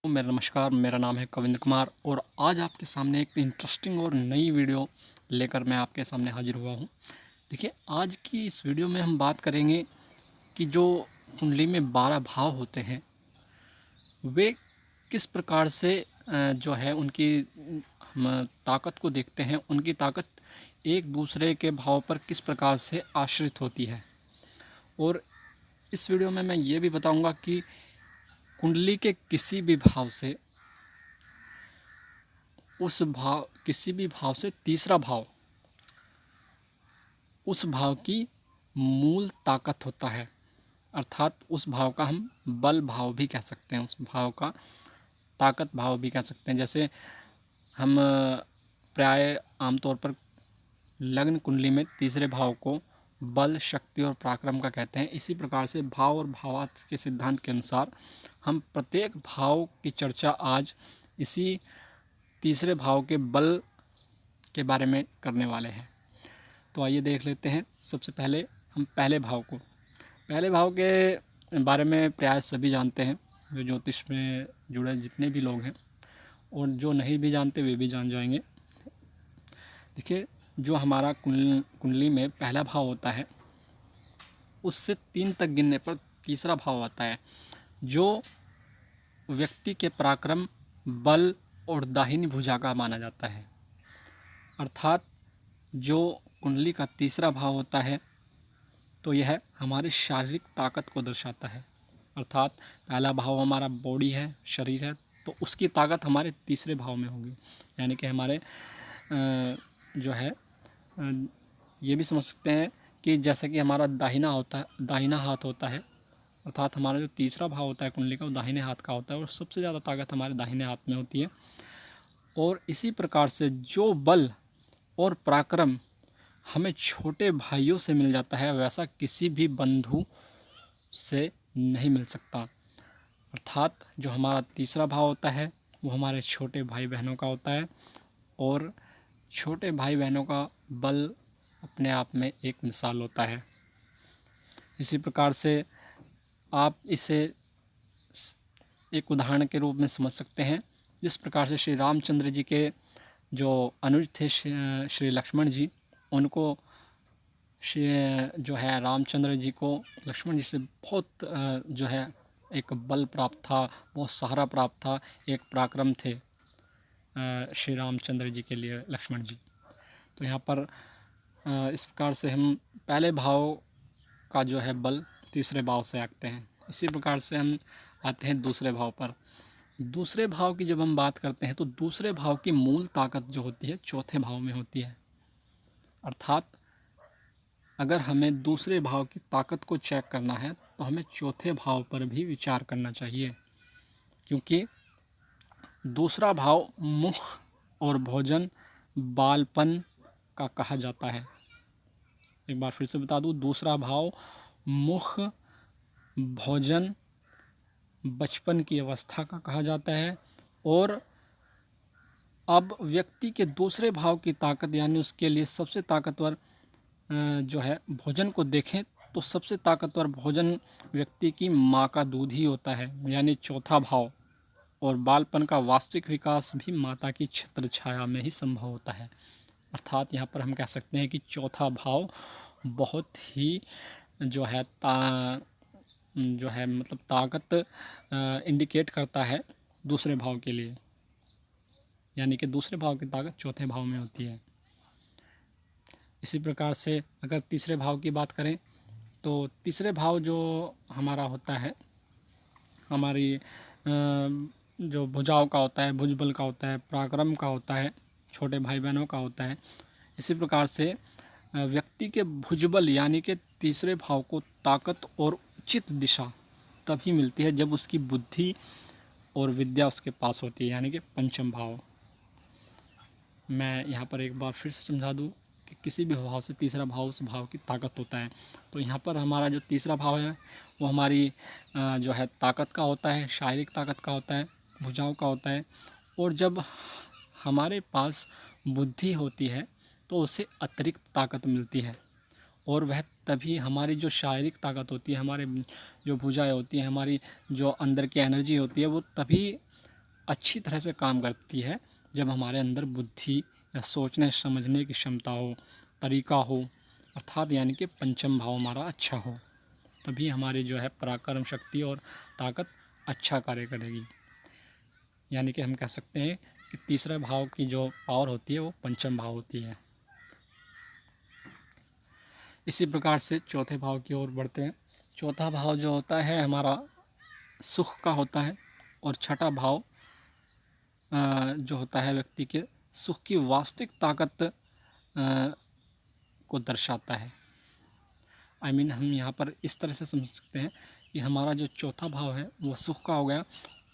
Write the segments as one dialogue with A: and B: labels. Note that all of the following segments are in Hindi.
A: मेरा नमस्कार, मेरा नाम है कविंद्र कुमार और आज आपके सामने एक इंटरेस्टिंग और नई वीडियो लेकर मैं आपके सामने हाजिर हुआ हूँ। देखिए, आज की इस वीडियो में हम बात करेंगे कि जो कुंडली में 12 भाव होते हैं वे किस प्रकार से जो है उनकी हम ताकत को देखते हैं। उनकी ताकत एक दूसरे के भाव पर किस प्रकार से आश्रित होती है। और इस वीडियो में मैं ये भी बताऊंगा कि कुंडली के किसी भी भाव से किसी भी भाव से तीसरा भाव उस भाव की मूल ताकत होता है, अर्थात उस भाव का हम बल भाव भी कह सकते हैं, उस भाव का ताकत भाव भी कह सकते हैं। जैसे हम प्राय आमतौर पर लग्न कुंडली में तीसरे भाव को बल, शक्ति और पराक्रम का कहते हैं। इसी प्रकार से भाव और भावार्थ के सिद्धांत के अनुसार हम प्रत्येक भाव की चर्चा आज इसी तीसरे भाव के बल के बारे में करने वाले हैं। तो आइए देख लेते हैं। सबसे पहले हम पहले भाव के बारे में प्राय सभी जानते हैं, जो ज्योतिष में जुड़े जितने भी लोग हैं, और जो नहीं भी जानते वे भी जान जाएंगे। देखिए, जो हमारा कुंडली में पहला भाव होता है उससे 3 तक गिनने पर तीसरा भाव आता है, जो व्यक्ति के पराक्रम, बल और दाहिनी भुजा का माना जाता है। अर्थात जो कुंडली का तीसरा भाव होता है तो यह हमारी शारीरिक ताकत को दर्शाता है। अर्थात पहला भाव हमारा बॉडी है, शरीर है, तो उसकी ताकत हमारे तीसरे भाव में होगी। यानी कि हमारे जो है ये भी समझ सकते हैं कि जैसा कि हमारा दाहिना हाथ होता है, अर्थात हमारा जो तीसरा भाव होता है कुंडली का वो दाहिने हाथ का होता है और सबसे ज़्यादा ताकत हमारे दाहिने हाथ में होती है। और इसी प्रकार से जो बल और पराक्रम हमें छोटे भाइयों से मिल जाता है वैसा किसी भी बंधु से नहीं मिल सकता। अर्थात जो हमारा तीसरा भाव होता है वो हमारे छोटे भाई बहनों का होता है, और छोटे भाई बहनों का बल अपने आप में एक मिसाल होता है। इसी प्रकार से आप इसे एक उदाहरण के रूप में समझ सकते हैं। जिस प्रकार से श्री रामचंद्र जी के जो अनुज थे श्री लक्ष्मण जी, उनको जो है रामचंद्र जी को लक्ष्मण जी से बहुत जो है एक बल प्राप्त था, बहुत सहारा प्राप्त था, एक पराक्रम थे श्री रामचंद्र जी के लिए लक्ष्मण जी। तो यहाँ पर इस प्रकार से हम पहले भाव का जो है बल तीसरे भाव से आते हैं। इसी प्रकार से हम आते हैं दूसरे भाव पर। दूसरे भाव की जब हम बात करते हैं तो दूसरे भाव की मूल ताकत जो होती है चौथे भाव में होती है। अर्थात अगर हमें दूसरे भाव की ताकत को चेक करना है तो हमें चौथे भाव पर भी विचार करना चाहिए, क्योंकि दूसरा भाव मुख और भोजन, बालपन का कहा जाता है। एक बार फिर से बता दूं, दूसरा भाव मुख, भोजन, बचपन की अवस्था का कहा जाता है। और अब व्यक्ति के दूसरे भाव की ताकत यानी उसके लिए सबसे ताकतवर जो है भोजन को देखें तो सबसे ताकतवर भोजन व्यक्ति की माँ का दूध ही होता है, यानी चौथा भाव। और बालपन का वास्तविक विकास भी माता की छत्र छाया में ही संभव होता है। अर्थात यहाँ पर हम कह सकते हैं कि चौथा भाव बहुत ही जो है मतलब ताकत इंडिकेट करता है दूसरे भाव के लिए, यानी कि दूसरे भाव की ताकत चौथे भाव में होती है। इसी प्रकार से अगर तीसरे भाव की बात करें तो तीसरे भाव जो हमारा होता है, हमारी जो भुजाओं का होता है, भुजबल का होता है, पराक्रम का होता है, छोटे भाई बहनों का होता है। इसी प्रकार से व्यक्ति के भुजबल यानी कि तीसरे भाव को ताकत और उचित दिशा तभी मिलती है जब उसकी बुद्धि और विद्या उसके पास होती है, यानी कि पंचम भाव। मैं यहाँ पर एक बार फिर से समझा दूँ कि किसी भी भाव से तीसरा भाव उस भाव की ताकत होता है। तो यहाँ पर हमारा जो तीसरा भाव है वो हमारी जो है ताकत का होता है, शारीरिक ताकत का होता है, भुजाओं का होता है। और जब हमारे पास बुद्धि होती है तो उसे अतिरिक्त ताकत मिलती है, और वह तभी हमारी जो शारीरिक ताकत होती है, हमारे जो भुजाएं होती हैं, हमारी जो अंदर की एनर्जी होती है, वो तभी अच्छी तरह से काम करती है जब हमारे अंदर बुद्धि या सोचने समझने की क्षमता हो, तरीका हो, अर्थात यानी कि पंचम भाव हमारा अच्छा हो, तभी हमारी जो है पराक्रम शक्ति और ताकत अच्छा कार्य करेगी। यानी कि हम कह सकते हैं कि तीसरे भाव की जो पावर होती है वो पंचम भाव होती है। इसी प्रकार से चौथे भाव की ओर बढ़ते हैं। चौथा भाव जो होता है हमारा सुख का होता है, और छठा भाव जो होता है व्यक्ति के सुख की वास्तविक ताकत को दर्शाता है। हम यहाँ पर इस तरह से समझ सकते हैं कि हमारा जो चौथा भाव है वो सुख का हो गया,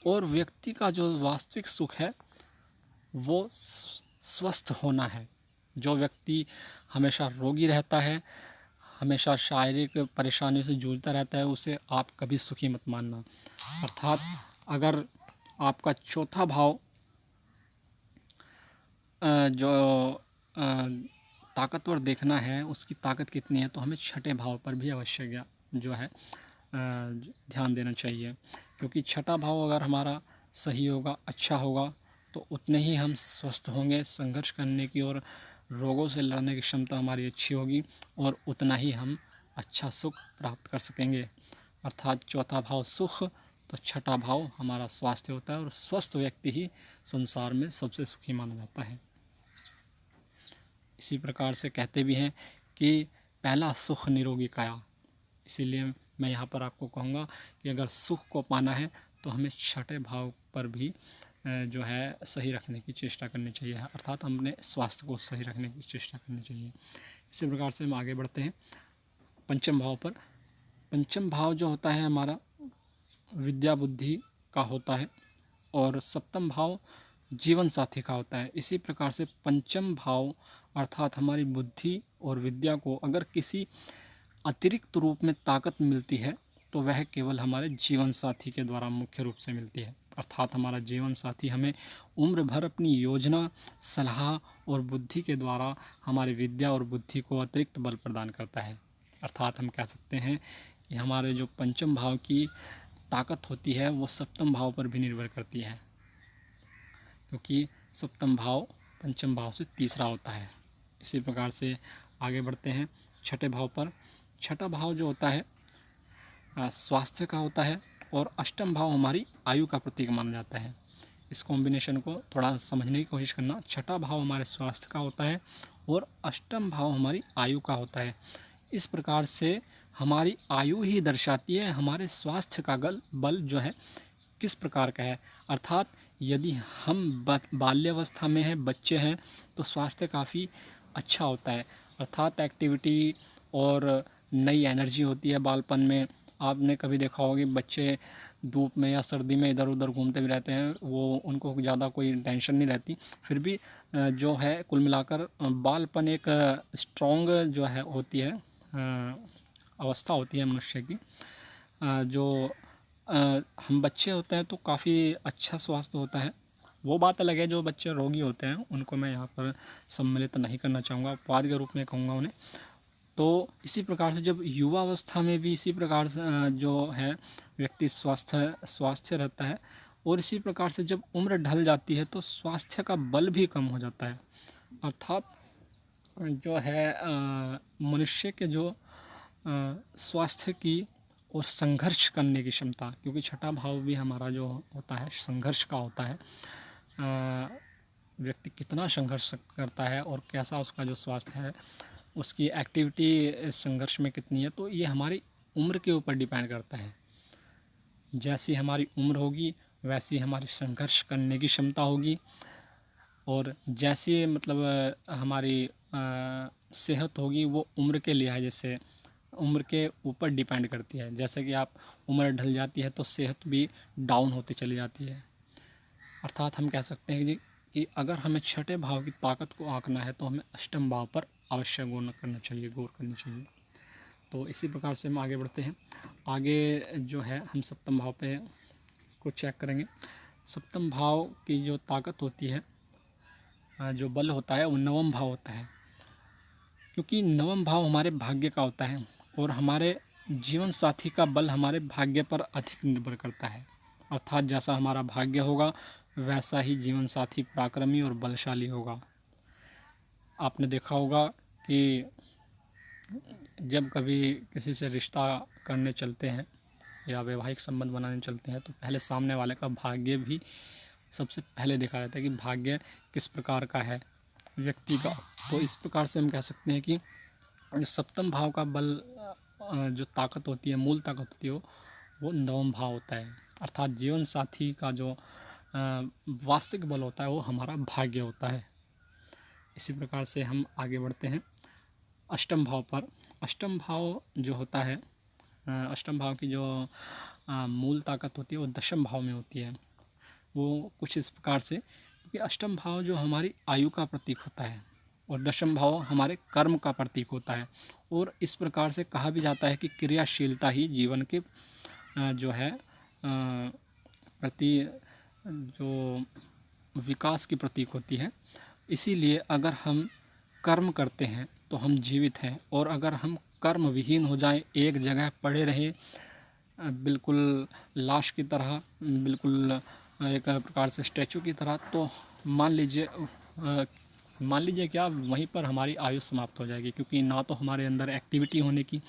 A: और व्यक्ति का जो वास्तविक सुख है वो स्वस्थ होना है। जो व्यक्ति हमेशा रोगी रहता है, हमेशा शारीरिक परेशानियों से जूझता रहता है, उसे आप कभी सुखी मत मानना। अर्थात अगर आपका चौथा भाव जो ताकतवर देखना है, उसकी ताकत कितनी है, तो हमें छठे भाव पर भी अवश्य जो है ध्यान देना चाहिए। क्योंकि छठा भाव अगर हमारा सही होगा, अच्छा होगा, तो उतने ही हम स्वस्थ होंगे, संघर्ष करने की और रोगों से लड़ने की क्षमता हमारी अच्छी होगी, और उतना ही हम अच्छा सुख प्राप्त कर सकेंगे। अर्थात चौथा भाव सुख, तो छठा भाव हमारा स्वास्थ्य होता है, और स्वस्थ व्यक्ति ही संसार में सबसे सुखी माना जाता है। इसी प्रकार से कहते भी हैं कि पहला सुख निरोगी काया। इसीलिए मैं यहाँ पर आपको कहूँगा कि अगर सुख को पाना है तो हमें छठे भाव पर भी जो है सही रखने की चेष्टा करनी चाहिए, अर्थात हमने स्वास्थ्य को सही रखने की चेष्टा करनी चाहिए। इसी प्रकार से हम आगे बढ़ते हैं पंचम भाव पर। पंचम भाव जो होता है हमारा विद्या बुद्धि का होता है, और सप्तम भाव जीवन साथी का होता है। इसी प्रकार से पंचम भाव अर्थात हमारी बुद्धि और विद्या को अगर किसी अतिरिक्त रूप में ताकत मिलती है तो वह केवल हमारे जीवन साथी के द्वारा मुख्य रूप से मिलती है। अर्थात हमारा जीवन साथी हमें उम्र भर अपनी योजना, सलाह और बुद्धि के द्वारा हमारी विद्या और बुद्धि को अतिरिक्त बल प्रदान करता है। अर्थात हम कह सकते हैं कि हमारे जो पंचम भाव की ताकत होती है वो सप्तम भाव पर भी निर्भर करती है, क्योंकि सप्तम भाव पंचम भाव से तीसरा होता है। इसी प्रकार से आगे बढ़ते हैं छठे भाव पर। छठा भाव जो होता है स्वास्थ्य का होता है, और अष्टम भाव हमारी आयु का प्रतीक माना जाता है। इस कॉम्बिनेशन को थोड़ा समझने की कोशिश करना। छठा भाव हमारे स्वास्थ्य का होता है, और अष्टम भाव हमारी आयु का होता है। इस प्रकार से हमारी आयु ही दर्शाती है हमारे स्वास्थ्य का बल जो है किस प्रकार का है। अर्थात यदि हम बाल्यावस्था में हैं, बच्चे हैं, तो स्वास्थ्य काफ़ी अच्छा होता है। अर्थात एक्टिविटी और नई एनर्जी होती है बालपन में। आपने कभी देखा होगा कि बच्चे धूप में या सर्दी में इधर उधर घूमते भी रहते हैं, वो उनको ज़्यादा कोई टेंशन नहीं रहती। फिर भी जो है कुल मिलाकर बालपन एक स्ट्रॉन्ग जो है होती है अवस्था होती है मनुष्य की। जो हम बच्चे होते हैं तो काफ़ी अच्छा स्वास्थ्य होता है। वो बात अलग है जो बच्चे रोगी होते हैं उनको मैं यहाँ पर सम्मिलित नहीं करना चाहूँगा, अपवाद के रूप में कहूँगा उन्हें। तो इसी प्रकार से जब युवा अवस्था में भी इसी प्रकार से जो है व्यक्ति स्वास्थ्य रहता है, और इसी प्रकार से जब उम्र ढल जाती है तो स्वास्थ्य का बल भी कम हो जाता है। अर्थात जो है मनुष्य के जो स्वास्थ्य की और संघर्ष करने की क्षमता, क्योंकि छठा भाव भी हमारा जो होता है संघर्ष का होता है। व्यक्ति कितना संघर्ष करता है और कैसा उसका जो स्वास्थ्य है, उसकी एक्टिविटी संघर्ष में कितनी है, तो ये हमारी उम्र के ऊपर डिपेंड करता है। जैसी हमारी उम्र होगी वैसी हमारी संघर्ष करने की क्षमता होगी, और जैसी मतलब हमारी सेहत होगी वो उम्र के लिहाज से उम्र के ऊपर डिपेंड करती है। जैसे कि आप उम्र ढल जाती है तो सेहत भी डाउन होती चली जाती है। अर्थात हम कह सकते हैं कि अगर हमें छठे भाव की ताकत को आंकना है तो हमें अष्टम भाव पर अवश्य गौर करना चाहिए। तो इसी प्रकार से हम आगे बढ़ते हैं। आगे जो है हम सप्तम भाव पे को चेक करेंगे। सप्तम भाव की जो ताकत होती है, जो बल होता है, वो नवम भाव होता है, क्योंकि नवम भाव हमारे भाग्य का होता है, और हमारे जीवन साथी का बल हमारे भाग्य पर अधिक निर्भर करता है। अर्थात जैसा हमारा भाग्य होगा वैसा ही जीवन साथी पराक्रमी और बलशाली होगा। आपने देखा होगा कि जब कभी किसी से रिश्ता करने चलते हैं या वैवाहिक संबंध बनाने चलते हैं तो पहले सामने वाले का भाग्य भी सबसे पहले देखा जाता है कि भाग्य किस प्रकार का है व्यक्ति का। तो इस प्रकार से हम कह सकते हैं कि जो सप्तम भाव का बल जो ताकत होती है, मूल ताकत होती है, वो नवम भाव होता है। अर्थात जीवन साथी का जो वास्तविक बल होता है वो हमारा भाग्य होता है। इसी प्रकार से हम आगे बढ़ते हैं अष्टम भाव पर। अष्टम भाव जो होता है, अष्टम भाव की जो मूल ताकत होती है वो दशम भाव में होती है। वो कुछ इस प्रकार से, क्योंकि अष्टम भाव जो हमारी आयु का प्रतीक होता है और दशम भाव हमारे कर्म का प्रतीक होता है। और इस प्रकार से कहा भी जाता है कि क्रियाशीलता ही जीवन के जो है प्रति जो विकास की प्रतीक होती है। इसीलिए अगर हम कर्म करते हैं तो हम जीवित हैं, और अगर हम कर्म विहीन हो जाएं, एक जगह पड़े रहें बिल्कुल लाश की तरह, बिल्कुल एक प्रकार से स्टैचू की तरह, तो मान लीजिए क्या वहीं पर हमारी आयु समाप्त हो जाएगी, क्योंकि ना तो हमारे अंदर एक्टिविटी होने की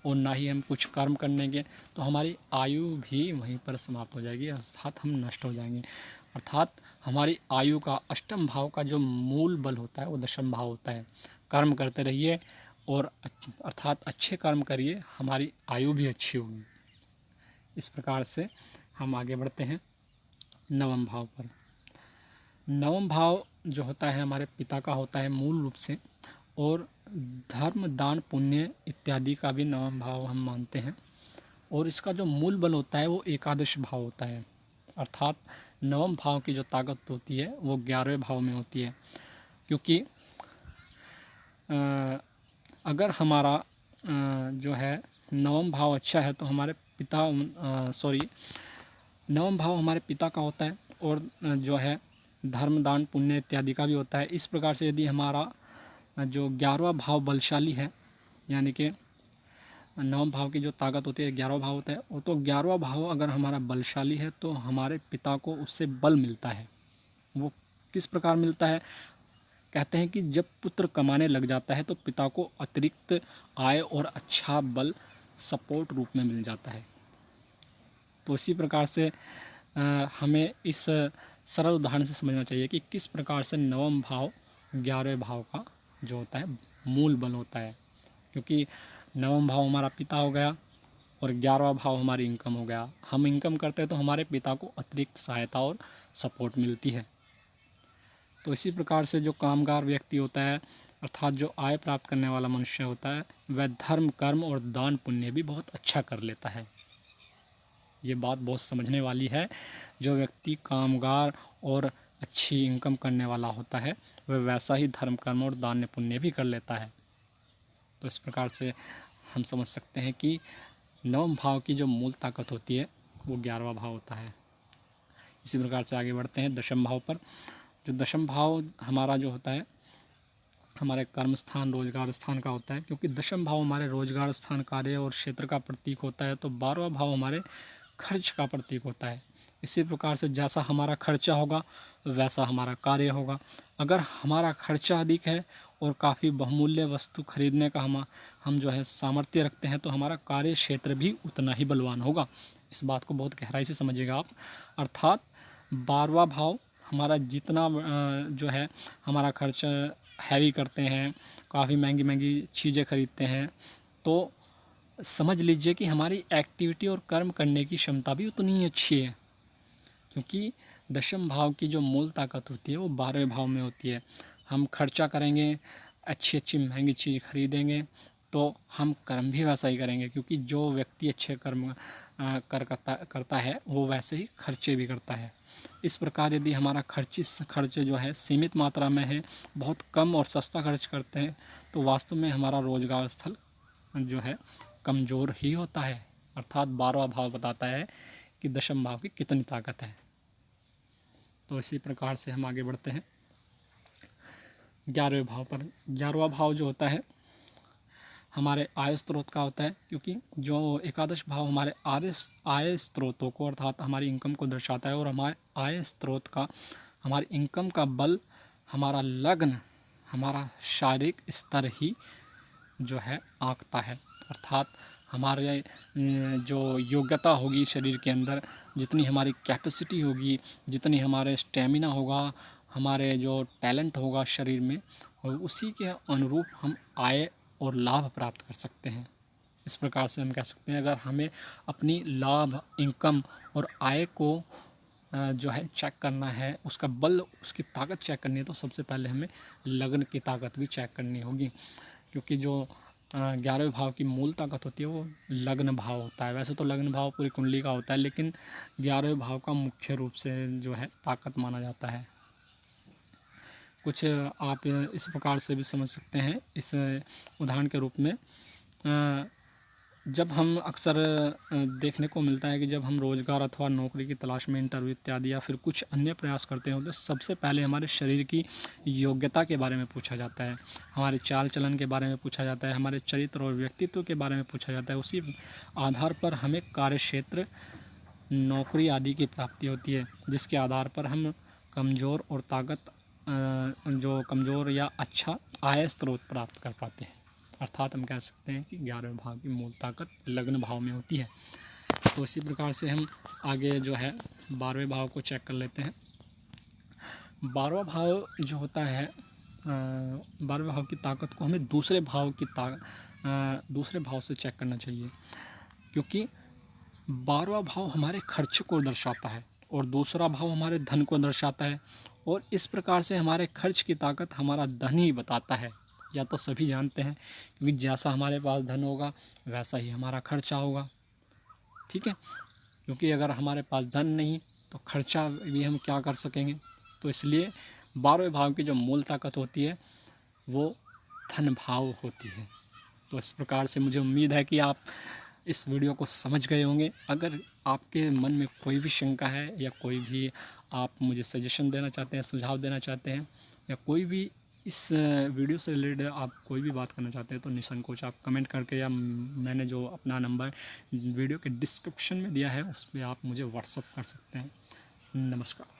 A: और ना ही हम कुछ कर्म करने के, तो हमारी आयु भी वहीं पर समाप्त हो जाएगी, अर्थात हम नष्ट हो जाएंगे। अर्थात हमारी आयु का अष्टम भाव का जो मूल बल होता है वो दशम भाव होता है। कर्म करते रहिए और अर्थात अच्छे कर्म करिए, हमारी आयु भी अच्छी होगी। इस प्रकार से हम आगे बढ़ते हैं नवम भाव पर। नवम भाव जो होता है हमारे पिता का होता है मूल रूप से, और धर्म दान पुण्य इत्यादि का भी नवम भाव हम मानते हैं। और इसका जो मूल बल होता है वो एकादश भाव होता है। अर्थात नवम भाव की जो ताकत होती है वो 11वें भाव में होती है, क्योंकि अगर हमारा जो है नवम भाव अच्छा है तो हमारे पिता नवम भाव हमारे पिता का होता है, और जो है धर्म दान पुण्य इत्यादि का भी होता है। इस प्रकार से यदि हमारा जो 11वां भाव बलशाली है, यानी कि नवम भाव की जो ताकत होती है 11वां भाव होता है, वो तो 11वां भाव अगर हमारा बलशाली है तो हमारे पिता को उससे बल मिलता है। वो किस प्रकार मिलता है? कहते हैं कि जब पुत्र कमाने लग जाता है तो पिता को अतिरिक्त आय और अच्छा बल सपोर्ट रूप में मिल जाता है। तो इसी प्रकार से हमें इस सरल उदाहरण से समझना चाहिए कि किस प्रकार से नवम भाव 11वें भाव का जो होता है मूल बल होता है। क्योंकि नवम भाव हमारा पिता हो गया और 11वां भाव हमारी इनकम हो गया। हम इनकम करते हैं तो हमारे पिता को अतिरिक्त सहायता और सपोर्ट मिलती है। तो इसी प्रकार से जो कामगार व्यक्ति होता है, अर्थात जो आय प्राप्त करने वाला मनुष्य होता है, वह धर्म कर्म और दान पुण्य भी बहुत अच्छा कर लेता है। ये बात बहुत समझने वाली है। जो व्यक्ति कामगार और अच्छी इनकम करने वाला होता है वह वैसा ही धर्म कर्म और दान पुण्य भी कर लेता है। तो इस प्रकार से हम समझ सकते हैं कि नवम भाव की जो मूल ताकत होती है वो 11वां भाव होता है। इसी प्रकार से आगे बढ़ते हैं दशम भाव पर। जो दशम भाव हमारा जो होता है हमारे कर्म स्थान रोजगार स्थान का होता है, क्योंकि दशम भाव हमारे रोजगार स्थान कार्य और क्षेत्र का प्रतीक होता है, तो 12वां भाव हमारे खर्च का प्रतीक होता है। इसी प्रकार से जैसा हमारा खर्चा होगा वैसा हमारा कार्य होगा। अगर हमारा खर्चा अधिक है और काफ़ी बहुमूल्य वस्तु खरीदने का हम जो है सामर्थ्य रखते हैं तो हमारा कार्य क्षेत्र भी उतना ही बलवान होगा। इस बात को बहुत गहराई से समझिएगा आप। अर्थात 12वां भाव हमारा जितना जो है हमारा खर्च हैवी करते हैं, काफ़ी महंगी महंगी चीज़ें खरीदते हैं, तो समझ लीजिए कि हमारी एक्टिविटी और कर्म करने की क्षमता भी उतनी ही अच्छी है। क्योंकि दशम भाव की जो मूल ताकत होती है वो 12वें भाव में होती है। हम खर्चा करेंगे, अच्छी अच्छी महंगी चीज़ खरीदेंगे, तो हम कर्म भी वैसा ही करेंगे, क्योंकि जो व्यक्ति अच्छे कर्म करता है वो वैसे ही खर्चे भी करता है। इस प्रकार यदि हमारा खर्च जो है सीमित मात्रा में है, बहुत कम और सस्ता खर्च करते हैं, तो वास्तव में हमारा रोजगार स्थल जो है कमज़ोर ही होता है। अर्थात 12वां भाव बताता है कि दशम भाव की कितनी ताकत है। तो इसी प्रकार से हम आगे बढ़ते हैं 11वें भाव पर। 11वां भाव जो होता है हमारे आय स्रोत का होता है, क्योंकि जो एकादश भाव हमारे आय स्रोतों को अर्थात हमारी इनकम को दर्शाता है, और हमारे आय स्रोत का हमारी इनकम का बल हमारा लग्न, हमारा शारीरिक स्तर ही जो है आंकता है। अर्थात हमारे जो योग्यता होगी शरीर के अंदर, जितनी हमारी कैपेसिटी होगी, जितनी हमारे स्टेमिना होगा, हमारे जो टैलेंट होगा शरीर में, और उसी के अनुरूप हम आय और लाभ प्राप्त कर सकते हैं। इस प्रकार से हम कह सकते हैं, अगर हमें अपनी लाभ, इनकम और आय को जो है चेक करना है, उसका बल, उसकी ताकत चेक करनी है, तो सबसे पहले हमें लग्न की ताकत भी चेक करनी होगी, क्योंकि जो 11वें भाव की मूल ताकत होती है वो लग्न भाव होता है। वैसे तो लग्न भाव पूरी कुंडली का होता है, लेकिन 11वें भाव का मुख्य रूप से जो है ताकत माना जाता है। कुछ आप इस प्रकार से भी समझ सकते हैं, इस उदाहरण के रूप में जब हम अक्सर देखने को मिलता है कि जब हम रोज़गार अथवा नौकरी की तलाश में इंटरव्यू इत्यादि या फिर कुछ अन्य प्रयास करते हैं, तो सबसे पहले हमारे शरीर की योग्यता के बारे में पूछा जाता है, हमारे चाल चलन के बारे में पूछा जाता है, हमारे चरित्र और व्यक्तित्व के बारे में पूछा जाता है। उसी आधार पर हमें कार्यक्षेत्र, नौकरी आदि की प्राप्ति होती है, जिसके आधार पर हम कमज़ोर और जो कमज़ोर या अच्छा आय स्रोत प्राप्त कर पाते हैं। अर्थात हम कह सकते हैं कि 11वें भाव की मूल ताकत लग्न भाव में होती है। तो इसी प्रकार से हम आगे जो है 12वें भाव को चेक कर लेते हैं। 12वां भाव जो होता है, 12वें भाव की ताकत को हमें दूसरे भाव से चेक करना चाहिए, क्योंकि 12वां भाव हमारे खर्च को दर्शाता है और दूसरा भाव हमारे धन को दर्शाता है, और इस प्रकार से हमारे खर्च की ताकत हमारा धन ही बताता है, या तो सभी जानते हैं, क्योंकि जैसा हमारे पास धन होगा वैसा ही हमारा खर्चा होगा। ठीक है, क्योंकि अगर हमारे पास धन नहीं तो खर्चा भी हम क्या कर सकेंगे। तो इसलिए 12वें भाव की जो मूल ताकत होती है वो धन भाव होती है। तो इस प्रकार से मुझे उम्मीद है कि आप इस वीडियो को समझ गए होंगे। अगर आपके मन में कोई भी शंका है, या कोई भी आप मुझे सजेशन देना चाहते हैं, सुझाव देना चाहते हैं, या कोई भी इस वीडियो से रिलेटेड आप कोई भी बात करना चाहते हैं, तो निसंकोच आप कमेंट करके, या मैंने जो अपना नंबर वीडियो के डिस्क्रिप्शन में दिया है उस पर आप मुझे व्हाट्सअप कर सकते हैं। नमस्कार।